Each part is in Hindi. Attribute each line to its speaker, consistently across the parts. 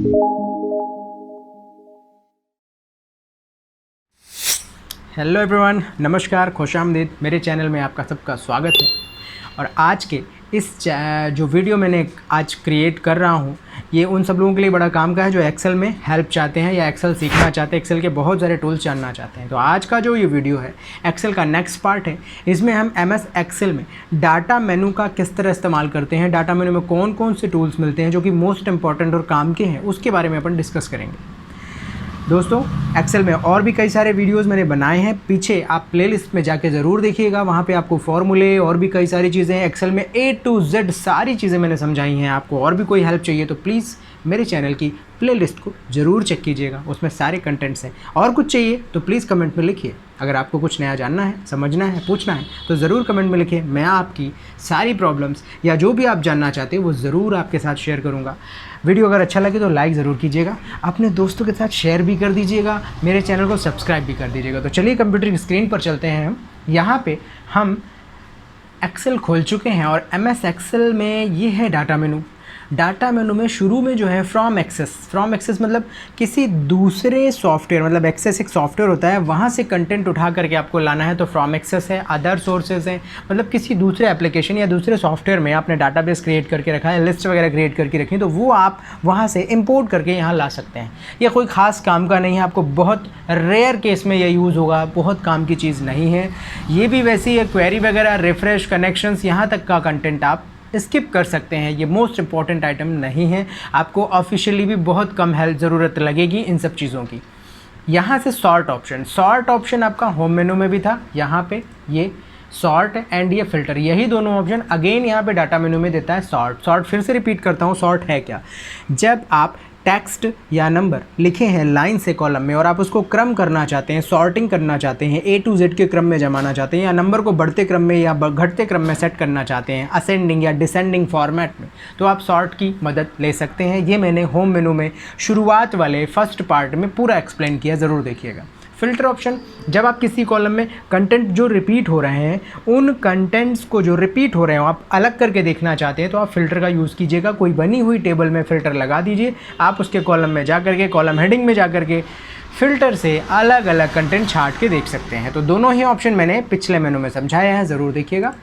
Speaker 1: हेलो एवरीवन, नमस्कार, खुशामदीद। मेरे चैनल में आपका सबका स्वागत है। और आज के इस जो वीडियो मैंने आज क्रिएट कर रहा हूँ, ये उन सब लोगों के लिए बड़ा काम का है जो एक्सेल में हेल्प चाहते हैं या एक्सेल सीखना चाहते हैं, एक्सेल के बहुत सारे टूल्स जानना चाहते हैं। तो आज का जो ये वीडियो है एक्सेल का नेक्स्ट पार्ट है। इसमें हम MS एक्सेल में डाटा मेनू का किस तरह इस्तेमाल करते हैं, डाटा मेनू में कौन कौन से टूल्स मिलते हैं जो कि मोस्ट इंपॉर्टेंट और काम के हैं, उसके बारे में अपन डिस्कस करेंगे। दोस्तों, एक्सेल में और भी कई सारे वीडियोस मैंने बनाए हैं, पीछे आप प्लेलिस्ट में जाके ज़रूर देखिएगा। वहाँ पे आपको फॉर्मूले और भी कई सारी चीज़ें हैं, एक्सेल में A to Z सारी चीज़ें मैंने समझाई हैं। आपको और भी कोई हेल्प चाहिए तो प्लीज़ मेरे चैनल की प्लेलिस्ट को ज़रूर चेक कीजिएगा, उसमें सारे कंटेंट्स हैं। और कुछ चाहिए तो प्लीज़ कमेंट में लिखिए। अगर आपको कुछ नया जानना है, समझना है, पूछना है तो ज़रूर कमेंट में लिखिए। मैं आपकी सारी प्रॉब्लम्स या जो भी आप जानना चाहते हैं वो ज़रूर आपके साथ शेयर करूँगा। वीडियो अगर अच्छा लगे तो लाइक ज़रूर कीजिएगा, अपने दोस्तों के साथ शेयर भी कर दीजिएगा, मेरे चैनल को सब्सक्राइब भी कर दीजिएगा। तो चलिए कंप्यूटर की स्क्रीन पर चलते हैं। हम यहाँ पे हम एक्सेल खोल चुके हैं और MS एक्सेल में ये है डाटा मेनू। डाटा मेनू में शुरू में जो है फ्रॉम एक्सेस मतलब किसी दूसरे सॉफ्टवेयर, मतलब एक्सेस एक सॉफ्टवेयर होता है, वहाँ से कंटेंट उठा करके आपको लाना है तो फ्रॉम एक्सेस है। अदर सोर्सेज हैं, मतलब किसी दूसरे एप्लीकेशन या दूसरे सॉफ्टवेयर में आपने डाटाबेस क्रिएट करके रखा है, लिस्ट वगैरह क्रिएट करके रखी है, तो वो आप वहाँ से इंपोर्ट करके यहाँ ला सकते हैं। यह कोई ख़ास काम का नहीं है, आपको बहुत रेयर केस में यह यूज़ होगा, बहुत काम की चीज़ नहीं है। ये भी वैसी है, क्वेरी वगैरह, रिफ्रेश, कनेक्शंस, यहाँ तक का कंटेंट आप स्किप कर सकते हैं। ये मोस्ट इंपॉर्टेंट आइटम नहीं है, आपको ऑफिशियली भी बहुत कम हेल्प ज़रूरत लगेगी इन सब चीज़ों की। यहाँ से सॉर्ट ऑप्शन आपका होम मेनू में भी था, यहाँ पे ये सॉर्ट एंड ये फिल्टर, यही दोनों ऑप्शन अगेन यहाँ पे डाटा मेनू में देता है सॉर्ट। फिर से रिपीट करता हूँ, सॉर्ट है क्या? जब आप टेक्स्ट या नंबर लिखे हैं लाइन से कॉलम में और आप उसको क्रम करना चाहते हैं, सॉर्टिंग करना चाहते हैं, A to Z के क्रम में जमाना चाहते हैं, या नंबर को बढ़ते क्रम में या घटते क्रम में सेट करना चाहते हैं, असेंडिंग या डिसेंडिंग फॉर्मेट में, तो आप सॉर्ट की मदद ले सकते हैं। ये मैंने होम मेनू में शुरुआत वाले फर्स्ट पार्ट में पूरा एक्सप्लेन किया, ज़रूर देखिएगा। फिल्टर ऑप्शन, जब आप किसी कॉलम में कंटेंट जो रिपीट हो रहे हैं, उन कंटेंट्स को जो रिपीट हो रहे हो आप अलग करके देखना चाहते हैं तो आप फिल्टर का यूज़ कीजिएगा। कोई बनी हुई टेबल में फ़िल्टर लगा दीजिए, आप उसके कॉलम में जा करके, कॉलम हेडिंग में जा करके फ़िल्टर से अलग अलग कंटेंट छांट के देख सकते हैं। तो दोनों ही ऑप्शन मैंने पिछले मेनू में समझाया है, ज़रूर देखिएगा।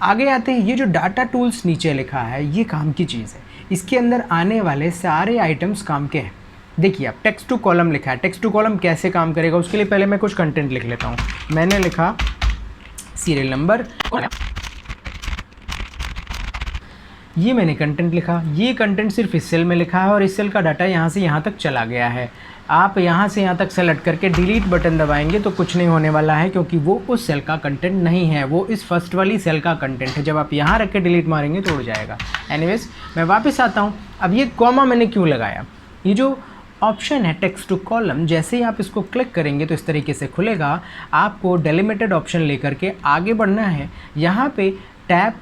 Speaker 1: आगे आते हैं, ये जो डाटा टूल्स नीचे लिखा है ये काम की चीज़ है, इसके अंदर आने वाले सारे आइटम्स काम के हैं। देखिए, आप टेक्स्ट टू कॉलम लिखा है, टेक्स्ट टू कॉलम कैसे काम करेगा उसके लिए पहले मैं कुछ कंटेंट लिख लेता हूँ। मैंने लिखा सीरियल नंबर, ये मैंने कंटेंट लिखा। ये कंटेंट सिर्फ इस सेल में लिखा है और इस सेल का डाटा यहाँ से यहाँ तक चला गया है। आप यहाँ से यहाँ तक सेलेक्ट करके डिलीट बटन दबाएंगे तो कुछ नहीं होने वाला है, क्योंकि वो उस सेल का कंटेंट नहीं है, वो इस फर्स्ट वाली सेल का कंटेंट है। जब आप यहाँ रख के डिलीट मारेंगे तो उड़ जाएगा। एनीवेज, मैं वापस आता हूँ। अब ये कॉमा मैंने क्यों लगाया? ये जो ऑप्शन है टेक्स्ट टू कॉलम, जैसे ही आप इसको क्लिक करेंगे तो इस तरीके से खुलेगा। आपको डेलिमिटेड ऑप्शन लेकर के आगे बढ़ना है। यहाँ पे टैब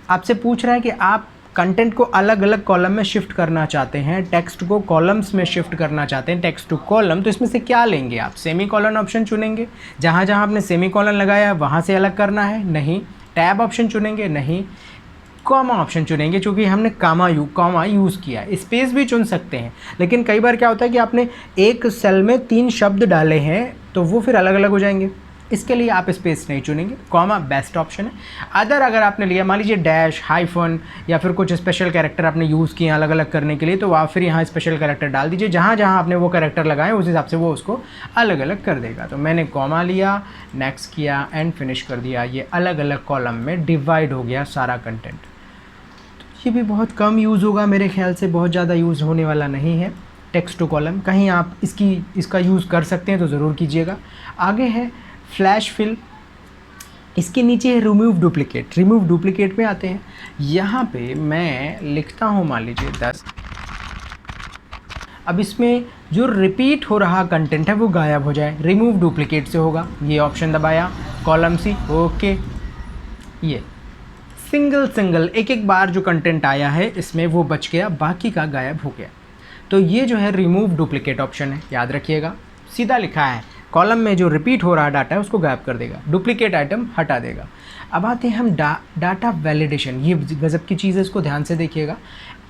Speaker 1: आपसे पूछ रहा है कि आप कंटेंट को अलग अलग कॉलम में शिफ्ट करना चाहते हैं, टेक्स्ट को कॉलम्स में शिफ्ट करना चाहते हैं, टेक्स्ट टू कॉलम। तो इसमें से क्या लेंगे आप? सेमी कॉलन ऑप्शन चुनेंगे, जहाँ जहाँ आपने सेमी कॉलन लगाया वहाँ से अलग करना है? नहीं। टैब ऑप्शन चुनेंगे? नहीं। कॉमा ऑप्शन चुनेंगे, चूँकि हमने कॉमा यूज़ किया है। स्पेस भी चुन सकते हैं, लेकिन कई बार क्या होता है कि आपने एक सेल में 3 शब्द डाले हैं तो वो फिर अलग अलग हो जाएंगे, इसके लिए आप स्पेस नहीं चुनेंगे। कॉमा बेस्ट ऑप्शन है। अगर आपने लिया, मान लीजिए डैश, हाइफन या फिर कुछ स्पेशल कैरेक्टर आपने यूज़ किए अलग अलग करने के लिए, तो आप फिर यहाँ स्पेशल कैरेक्टर डाल दीजिए। जहाँ जहाँ आपने वो कैरेक्टर लगाए उस हिसाब से वो उसको अलग अलग कर देगा। तो मैंने कॉमा लिया, नेक्स्ट किया एंड फिनिश कर दिया। ये अलग अलग कॉलम में डिवाइड हो गया सारा कंटेंट। ये भी बहुत कम यूज़ होगा, मेरे ख्याल से बहुत ज़्यादा यूज़ होने वाला नहीं है टेक्स्ट टू कॉलम। कहीं आप इसका यूज़ कर सकते हैं तो ज़रूर कीजिएगा। आगे है फ्लैश फिल, इसके नीचे है रिमूव डुप्लीकेट में आते हैं। यहाँ पे मैं लिखता हूँ मान लीजिए 10। अब इसमें जो रिपीट हो रहा कंटेंट है वो गायब हो जाए, रिमूव डुप्लीकेट से होगा। ये ऑप्शन दबाया, कॉलम सी, ओके। ये सिंगल एक बार जो कंटेंट आया है इसमें वो बच गया, बाकी का गायब हो गया। तो ये जो है रिमूव डुप्लीकेट ऑप्शन है, याद रखिएगा। सीधा लिखा है, कॉलम में जो रिपीट हो रहा डाटा है उसको गायब कर देगा, डुप्लीकेट आइटम हटा देगा। अब आते हैं हम डाटा वैलिडेशन। ये गज़ब की चीज़ है, इसको ध्यान से देखिएगा।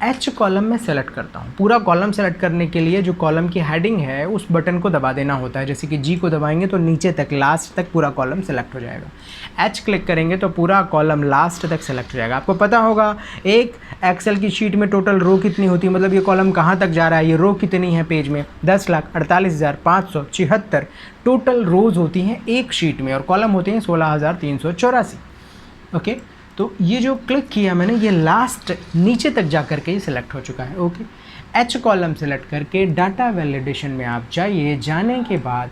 Speaker 1: एच कॉलम में सेलेक्ट करता हूँ। पूरा कॉलम सेलेक्ट करने के लिए जो कॉलम की हेडिंग है उस बटन को दबा देना होता है। जैसे कि जी को दबाएंगे तो नीचे तक लास्ट तक पूरा कॉलम सेलेक्ट हो जाएगा। एच क्लिक करेंगे तो पूरा कॉलम लास्ट तक सेलेक्ट हो जाएगा। आपको पता होगा एक एक्सेल की शीट में टोटल रो कितनी होती है, मतलब ये कॉलम कहाँ तक जा रहा है, ये रो कितनी है पेज में, 10,48,574 टोटल रोज़ होती हैं एक शीट में और कॉलम होते हैं 16,384। ओके, तो ये जो क्लिक किया मैंने, ये लास्ट नीचे तक जा कर के ये सिलेक्ट हो चुका है। ओके, एच कॉलम सेलेक्ट करके डाटा वैलिडेशन में आप जाइए। जाने के बाद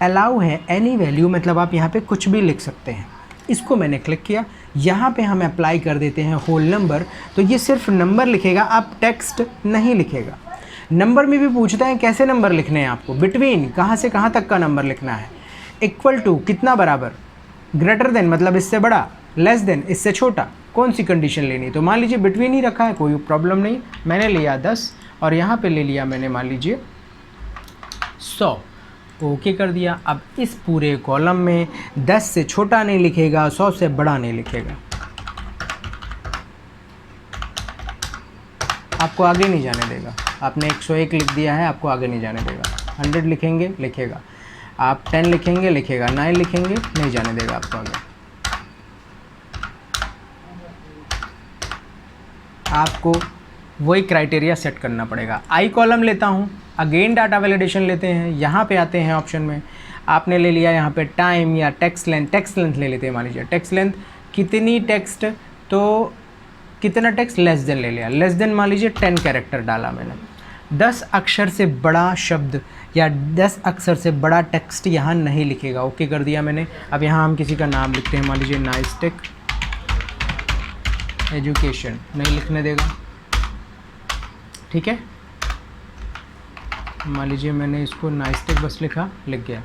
Speaker 1: अलाउ है एनी वैल्यू, मतलब आप यहाँ पे कुछ भी लिख सकते हैं। इसको मैंने क्लिक किया। यहाँ पे हम अप्लाई कर देते हैं होल नंबर, तो ये सिर्फ नंबर लिखेगा, आप टेक्स्ट नहीं लिखेगा। नंबर में भी पूछता है कैसे नंबर लिखने हैं आपको, बिटवीन कहाँ से कहाँ तक का नंबर लिखना है, इक्वल टू कितना बराबर, ग्रेटर देन मतलब इससे बड़ा, लेस देन इससे छोटा, कौन सी कंडीशन लेनी है। तो मान लीजिए बिटवीन ही रखा है, कोई प्रॉब्लम नहीं। मैंने लिया 10 और यहाँ पे ले लिया मैंने मान लीजिए 100। ओके कर दिया। अब इस पूरे कॉलम में 10 से छोटा नहीं लिखेगा, 100 से बड़ा नहीं लिखेगा। आपको आगे नहीं जाने देगा। आपने 101 लिख दिया है, आपको आगे नहीं जाने देगा। 100 लिखेंगे लिखेगा, आप 10 लिखेंगे लिखेगा, 9 लिखेंगे नहीं जाने देगा आपको आगे। आपको वही क्राइटेरिया सेट करना पड़ेगा। आई कॉलम लेता हूँ, अगेन डाटा वैलिडेशन लेते हैं। यहाँ पे आते हैं ऑप्शन में, आपने ले लिया यहाँ पे टाइम या टेक्स्ट लेंथ। टेक्स्ट लेंथ ले लेते हैं, मान लीजिए टेक्स्ट लेंथ कितनी टेक्स्ट, तो कितना टेक्स्ट, लेस देन ले लिया। लेस देन मान लीजिए 10 कैरेक्टर डाला मैंने। 10 अक्षर से बड़ा शब्द या 10 अक्षर से बड़ा टेक्स्ट यहाँ नहीं लिखेगा। ओके कर दिया मैंने। अब यहाँ हम किसी का नाम लिखते हैं, मान लीजिए नाइस्टेक एजुकेशन, नहीं लिखने देगा। ठीक है, मान लीजिए मैंने इसको नाइस्टेक बस लिखा, लिख गया।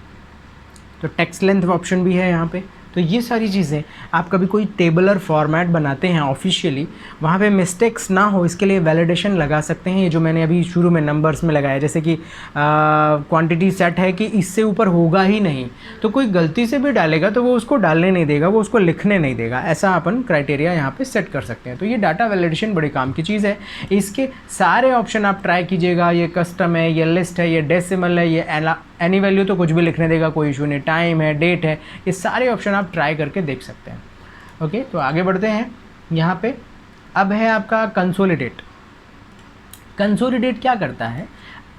Speaker 1: तो टेक्स्ट लेंथ ऑप्शन भी है यहाँ पे। तो ये सारी चीज़ें आप कभी कोई टेबलर फॉर्मेट बनाते हैं ऑफिशियली, वहाँ पे मिस्टेक्स ना हो इसके लिए वैलिडेशन लगा सकते हैं। ये जो मैंने अभी शुरू में नंबर्स में लगाया, जैसे कि क्वांटिटी सेट है कि इससे ऊपर होगा ही नहीं, तो कोई गलती से भी डालेगा तो वो उसको डालने नहीं देगा, वो उसको लिखने नहीं देगा। ऐसा अपन क्राइटेरिया यहाँ पे सेट कर सकते हैं। तो ये डाटा वैलिडेशन बड़ी काम की चीज़ है। इसके सारे ऑप्शन आप ट्राई कीजिएगा। ये कस्टम है, ये लिस्ट है, ये डेसिमल है, ये एनी वैल्यू तो कुछ भी लिखने देगा, कोई इशू नहीं। टाइम है, डेट है, ये सारे ऑप्शन आप ट्राई करके देख सकते हैं। ओके, तो आगे बढ़ते हैं। यहाँ पे अब है आपका कंसोलिडेट। कंसोलिडेट क्या करता है,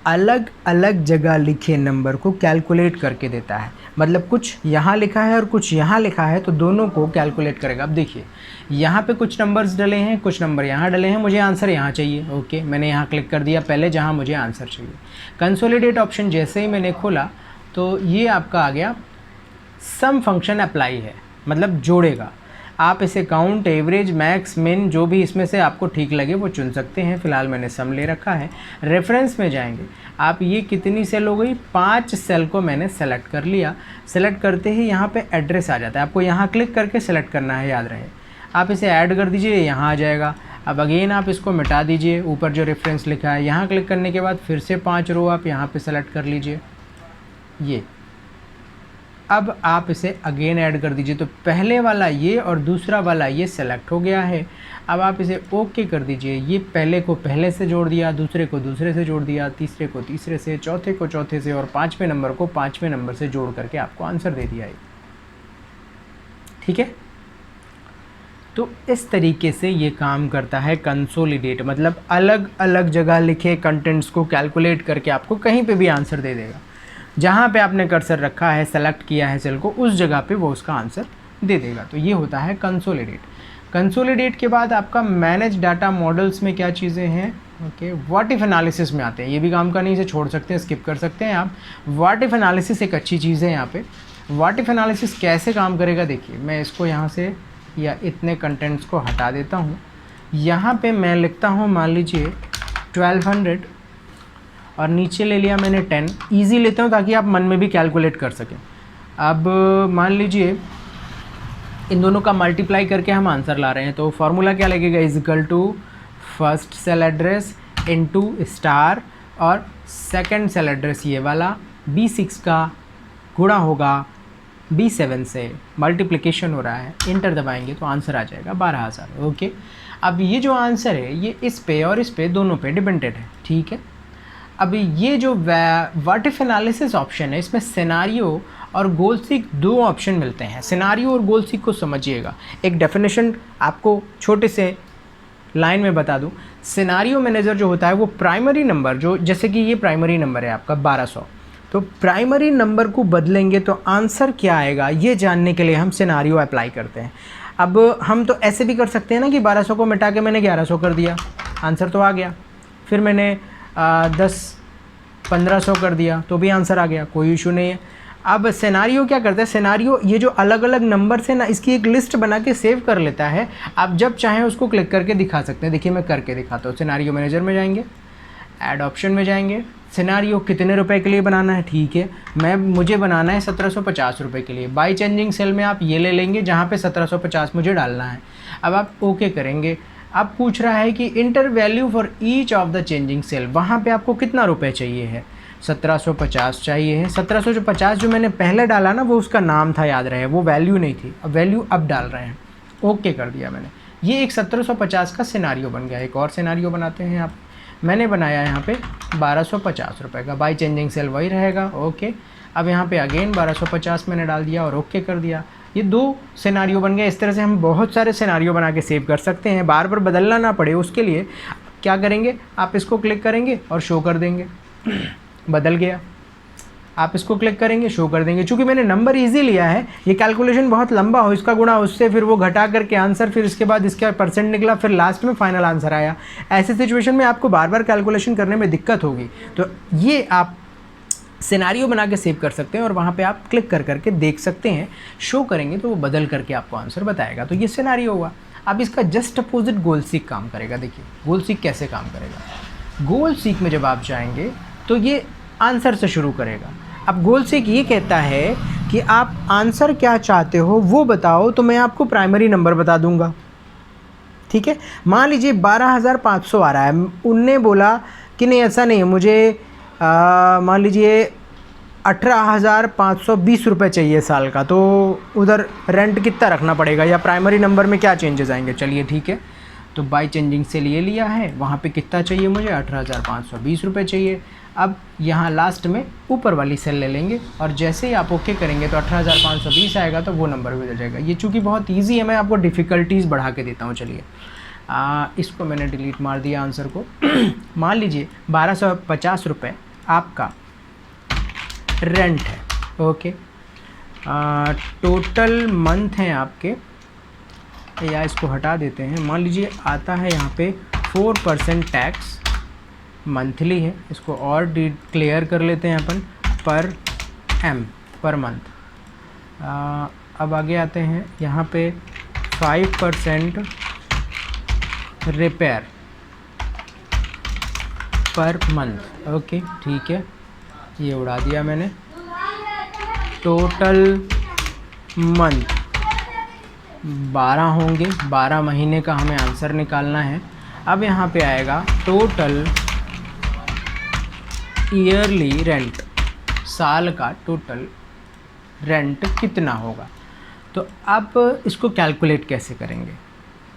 Speaker 1: अलग अलग जगह लिखे नंबर को कैलकुलेट करके देता है। मतलब कुछ यहाँ लिखा है और कुछ यहाँ लिखा है, तो दोनों को कैलकुलेट करेगा। अब देखिए यहाँ पे कुछ नंबर्स डले हैं, कुछ नंबर यहाँ डले हैं, मुझे आंसर यहाँ चाहिए। ओके, मैंने यहाँ क्लिक कर दिया पहले जहाँ मुझे आंसर चाहिए। कंसोलिडेट ऑप्शन जैसे ही मैंने खोला तो ये आपका आ गया सम फंक्शन अप्लाई है, मतलब जोड़ेगा। आप इसे काउंट, एवरेज, मैक्स, मिन जो भी इसमें से आपको ठीक लगे वो चुन सकते हैं। फ़िलहाल मैंने सम ले रखा है। रेफरेंस में जाएंगे आप, ये कितनी सेल हो गई, 5 सेल को मैंने सेलेक्ट कर लिया। सेलेक्ट करते ही यहाँ पे एड्रेस आ जाता है, आपको यहाँ क्लिक करके सेलेक्ट करना है, याद रहे। आप इसे ऐड कर दीजिए, यहाँ आ जाएगा। अब अगेन आप इसको मिटा दीजिए, ऊपर जो रेफरेंस लिखा है यहाँ क्लिक करने के बाद फिर से 5 रो आप यहाँ पे सेलेक्ट कर लीजिए। ये अब आप इसे अगेन ऐड कर दीजिए, तो पहले वाला ये और दूसरा वाला ये सेलेक्ट हो गया है। अब आप इसे ओके कर दीजिए। ये पहले को पहले से जोड़ दिया, दूसरे को दूसरे से जोड़ दिया, तीसरे को तीसरे से, चौथे को चौथे से और 5वें नंबर को 5वें नंबर से जोड़ करके आपको आंसर दे दिया है। ठीक है, तो इस तरीके से ये काम करता है कंसोलिडेट, मतलब अलग अलग जगह लिखे कंटेंट्स को कैलकुलेट करके आपको कहीं पे भी आंसर दे देगा। जहाँ पे आपने कर्सर रखा है, सेलेक्ट किया है सेल को, उस जगह पे वो उसका आंसर दे देगा। तो ये होता है कंसोलिडेट। कंसोलिडेट के बाद आपका मैनेज डाटा मॉडल्स में क्या चीज़ें हैं, ओके, व्हाट इफ एनालिसिस में आते हैं। ये भी काम का नहीं, इसे छोड़ सकते हैं, स्किप कर सकते हैं आप। व्हाट इफ एनालिसिस एक अच्छी चीज़ है। यहाँ पे व्हाट इफ एनालिसिस कैसे काम करेगा, देखिए मैं इसको यहाँ से या इतने कंटेंट्स को हटा देता हूँ। यहाँ पे मैं लिखता हूँ मान लीजिए 1200 और नीचे ले लिया मैंने 10। ईजी लेता हूँ ताकि आप मन में भी कैलकुलेट कर सकें। अब मान लीजिए इन दोनों का मल्टीप्लाई करके हम आंसर ला रहे हैं, तो फार्मूला क्या लगेगा, is equal to first cell address into star, और सेकंड सेल एड्रेस ये वाला B6 का गुणा होगा B7 से मल्टीप्लिकेशन हो रहा है, इंटर दबाएंगे तो आंसर आ जाएगा 12,000। ओके, अब ये जो आंसर है ये इस पे और इस पे दोनों पे डिपेंडेंट है, ठीक है। अब ये जो व्हाट इफ एनालिसिस ऑप्शन है, इसमें सिनारियो और गोल सीक दो ऑप्शन मिलते हैं। सिनारियो और गोल सीक को समझिएगा, एक डेफिनेशन आपको छोटे से लाइन में बता दूं। सिनारियो मैनेजर जो होता है वो प्राइमरी नंबर, जो जैसे कि ये प्राइमरी नंबर है आपका 1200, तो प्राइमरी नंबर को बदलेंगे तो आंसर क्या आएगा ये जानने के लिए हम सिनारियो अप्लाई करते हैं। अब हम तो ऐसे भी कर सकते हैं ना कि 1200 को मिटा के मैंने 1100 कर दिया, आंसर तो आ गया। फिर मैंने 1500 कर दिया तो भी आंसर आ गया, कोई इशू नहीं है। अब सिनारियो क्या करता है, सिनारियो ये जो अलग अलग नंबर से ना इसकी एक लिस्ट बना के सेव कर लेता है। आप जब चाहें उसको क्लिक करके दिखा सकते हैं। देखिए मैं करके दिखाता हूँ। सिनारियो मैनेजर में जाएंगे, ऐड ऑप्शन में जाएंगे, सिनारियो कितने रुपए के लिए बनाना है, ठीक है, मुझे बनाना है 1750 रुपये के लिए। बाई चेंजिंग सेल में आप ये ले लेंगे जहाँ पे 1750 मुझे डालना है। अब आप ओके करेंगे। अब पूछ रहा है कि inter value for each of the changing cell, वहाँ पे आपको कितना रुपए चाहिए है, 1750 चाहिए है। 1750 जो मैंने पहले डाला ना वो उसका नाम था, याद रहे, वो वैल्यू नहीं थी, अब वैल्यू अब डाल रहे हैं। ओके कर दिया मैंने। ये एक 1750 का सिनारियो बन गया। एक और सिनारियो बनाते हैं। आप मैंने बनाया यहाँ पे 1250 रुपये का, बाई चेंजिंग सेल वही रहेगा। ओके, अब यहाँ पे अगेन 1250 मैंने डाल दिया और ओके कर दिया। ये दो सिनारियो बन गए। इस तरह से हम बहुत सारे सिनारियो बना के सेव कर सकते हैं, बार बार बदलना ना पड़े। उसके लिए क्या करेंगे, आप इसको क्लिक करेंगे और शो कर देंगे, बदल गया। आप इसको क्लिक करेंगे, शो कर देंगे। चूँकि मैंने नंबर इजी लिया है, ये कैलकुलेशन बहुत लंबा हो, इसका गुणा उससे, फिर वो घटा करके आंसर, फिर इसके बाद इसका परसेंट निकला, फिर लास्ट में फाइनल आंसर आया। ऐसे सिचुएशन में आपको बार बार कैलकुलेशन करने में दिक्कत होगी। तो ये आप सिनारियो बना के सेव कर सकते हैं और वहाँ पे आप क्लिक कर करके देख सकते हैं। शो करेंगे तो वो बदल करके आपको आंसर बताएगा। तो ये सिनारियो हुआ। अब इसका जस्ट अपोजिट गोल सीक काम करेगा। देखिए गोल सीक कैसे काम करेगा। गोल सीक में जब आप जाएंगे तो ये आंसर से शुरू करेगा। अब गोल सीक ये कहता है कि आप आंसर क्या चाहते हो वो बताओ, तो मैं आपको प्राइमरी नंबर बता दूंगा, ठीक है। मान लीजिए 12,500 आ रहा है, उनने बोला कि नहीं ऐसा नहीं है, मुझे मान लीजिए 18,520 रुपये चाहिए साल का, तो उधर रेंट कितना रखना पड़ेगा या प्राइमरी नंबर में क्या चेंजेस आएंगे। चलिए ठीक है, तो बाई चेंजिंग से लिए लिया है, वहाँ पे कितना चाहिए मुझे, 18,520 रुपये चाहिए। अब यहाँ लास्ट में ऊपर वाली सेल ले लेंगे और जैसे ही आप ओके करेंगे तो 18,520 आएगा, तो वो नंबर भी बदल जाएगा। ये चूँकि बहुत ईजी है, मैं आपको डिफ़िकल्टीज़ बढ़ा के देता हूँ। चलिए इसको मैंने डिलीट मार दिया आंसर को। मान लीजिए 1250 रुपये आपका रेंट है, ओके। टोटल मंथ हैं आपके, या इसको हटा देते हैं। मान लीजिए आता है यहाँ पे 4% टैक्स, मंथली है, इसको और क्लियर कर लेते हैं अपन, पर मंथ। अब आगे आते हैं यहाँ पे 5% रिपेयर पर मंथ, ओके ठीक है, ये उड़ा दिया मैंने। टोटल मंथ 12 होंगे, 12 महीने का हमें आंसर निकालना है। अब यहाँ पे आएगा टोटल ईयरली रेंट, साल का टोटल रेंट कितना होगा। तो अब इसको कैलकुलेट कैसे करेंगे,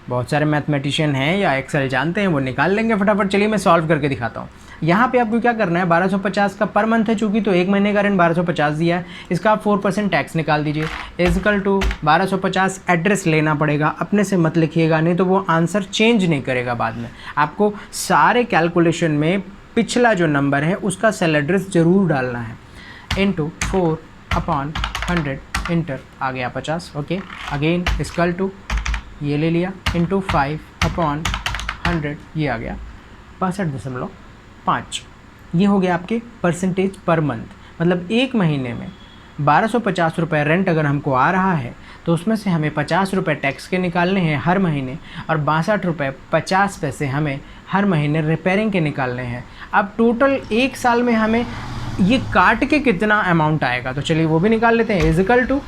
Speaker 1: बहुत सारे मैथमेटिशियन हैं या एक्सेल जानते हैं, वो निकाल लेंगे फटाफट। चलिए मैं सॉल्व करके दिखाता हूँ। यहाँ पे आपको क्या करना है, 1250 का पर मंथ है चूँकि, तो एक महीने का रेंट 1250 दिया है, इसका आप 4% टैक्स निकाल दीजिए। इजकल टू 1250 एड्रेस लेना पड़ेगा, अपने से मत लिखिएगा, नहीं तो वो आंसर चेंज नहीं करेगा बाद में। आपको सारे कैलकुलेशन में पिछला जो नंबर है उसका सेल एड्रेस ज़रूर डालना है। इंटू 4/100 इंटर, आ गया 50, ओके। अगेन इजकल टू ये ले लिया, इंटू 5/100, ये आ गया 65.5। ये हो गया आपके परसेंटेज पर मंथ। मतलब एक महीने में 1250 रुपये रेंट अगर हमको आ रहा है तो उसमें से हमें 50 रुपये टैक्स के निकालने हैं हर महीने, और 62 रुपये 50 पैसे हमें हर महीने रिपेयरिंग के निकालने हैं। अब टोटल एक साल में हमें ये काट के कितना अमाउंट आएगा, तो चलिए वो भी निकाल लेते हैं। इजकल टू,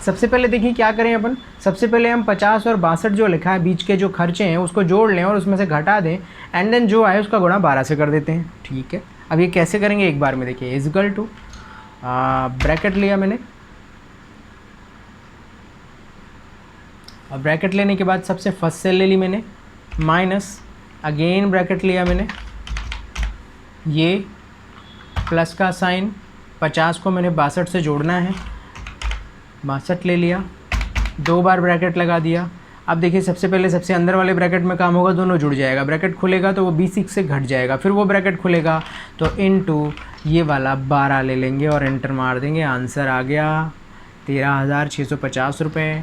Speaker 1: सबसे पहले देखिए क्या करें अपन, सबसे पहले हम 50 और 62 जो लिखा है बीच के जो खर्चे हैं उसको जोड़ लें और उसमें से घटा दें, एंड देन जो आए उसका गुणा 12 से कर देते हैं, ठीक है। अब ये कैसे करेंगे एक बार में देखिए। इजकल टू ब्रैकेट लिया मैंने, और ब्रैकेट लेने के बाद सबसे फर्स्ट सेल ले ली मैंने, माइनस अगेन ब्रैकेट लिया मैंने, ये प्लस का साइन, 50 को मैंने 62 से जोड़ना है, 62 ले लिया, 2 बार ब्रैकेट लगा दिया। अब देखिए सबसे पहले सबसे अंदर वाले ब्रैकेट में काम होगा, दोनों जुड़ जाएगा, ब्रैकेट खुलेगा तो वो 20 से घट जाएगा, फिर वो ब्रैकेट खुलेगा तो इनटू ये वाला 12 ले लेंगे और एंटर मार देंगे। आंसर आ गया 13,650 रुपये।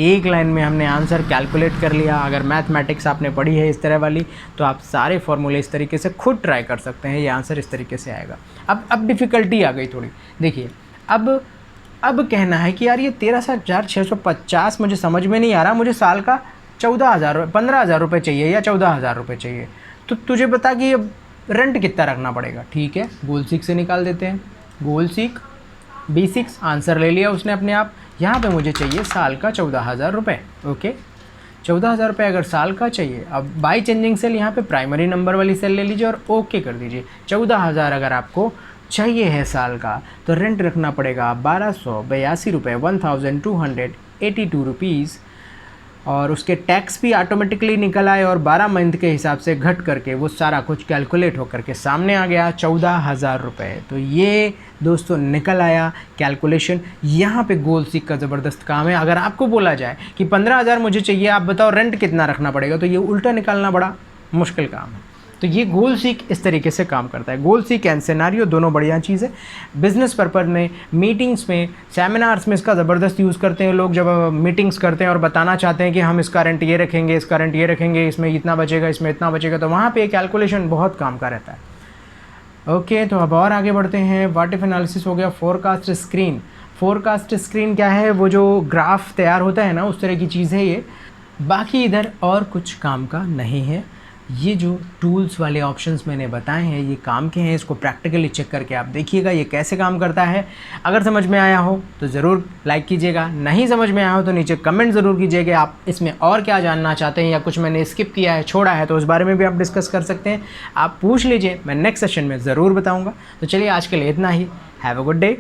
Speaker 1: एक लाइन में हमने आंसर कैलकुलेट कर लिया। अगर मैथमेटिक्स आपने पढ़ी है इस तरह वाली तो आप सारे फॉर्मूले इस तरीके से खुद ट्राई कर सकते हैं, ये आंसर इस तरीके से आएगा। अब डिफ़िकल्टी आ गई थोड़ी, देखिए अब कहना है कि यार ये 13,650 मुझे समझ में नहीं आ रहा, मुझे साल का 14,000 15,000 रुपये चाहिए या 14,000 रुपये चाहिए, तो तुझे बता कि ये रेंट कितना रखना पड़ेगा। ठीक है, गोल सीक से निकाल देते हैं, गोल सीक B6 आंसर ले लिया उसने अपने आप। यहाँ पे मुझे चाहिए साल का 14,000 रुपये। ओके, 14,000 रुपये अगर साल का चाहिए, अब बाई चेंजिंग सेल यहाँ पे प्राइमरी नंबर वाली सेल ले लीजिए और ओके कर दीजिए। 14,000 अगर आपको चाहिए है साल का तो रेंट रखना पड़ेगा 1,282 रुपये, 1,282 रुपीज़, और उसके टैक्स भी ऑटोमेटिकली निकल आए और 12 मंथ के हिसाब से घट करके वो सारा कुछ कैलकुलेट होकर के सामने आ गया 14,000 रुपये। तो ये दोस्तों निकल आया कैलकुलेशन। यहाँ पे गोल सीक का ज़बरदस्त काम है। अगर आपको बोला जाए कि 15,000 मुझे चाहिए, आप बताओ रेंट कितना रखना पड़ेगा, तो ये उल्टा निकालना बड़ा मुश्किल काम है। तो ये गोल सीक इस तरीके से काम करता है। गोल सीक एंड सिनेरियो दोनों बढ़िया चीज़ है। बिज़नेस पर्पज़ में, मीटिंग्स में, सेमिनार्स में इसका ज़बरदस्त यूज़ करते हैं लोग। जब मीटिंग्स करते हैं और बताना चाहते हैं कि हम इसका रेंट ये रखेंगे, इसका रेंट ये रखेंगे, इसमें इतना बचेगा, इसमें इतना बचेगा, तो वहाँ पे कैलकुलेशन बहुत काम का रहता है। ओके, तो अब और आगे बढ़ते हैं। व्हाट इफ एनालिसिस हो गया। Forecast screen. फोरकास्ट स्क्रीन क्या है? वो जो ग्राफ तैयार होता है ना, उस तरह की चीज़ है ये। बाकी इधर और कुछ काम का नहीं है। ये जो टूल्स वाले ऑप्शंस मैंने बताए हैं ये काम के हैं। इसको प्रैक्टिकली चेक करके आप देखिएगा ये कैसे काम करता है। अगर समझ में आया हो तो ज़रूर लाइक कीजिएगा, नहीं समझ में आया हो तो नीचे कमेंट ज़रूर कीजिएगा आप इसमें और क्या जानना चाहते हैं या कुछ मैंने स्किप किया है, छोड़ा है, तो उस बारे में भी आप डिस्कस कर सकते हैं। आप पूछ लीजिए, मैं नेक्स्ट सेशन में ज़रूर बताऊँगा। तो चलिए आज के लिए इतना ही। Have a good day.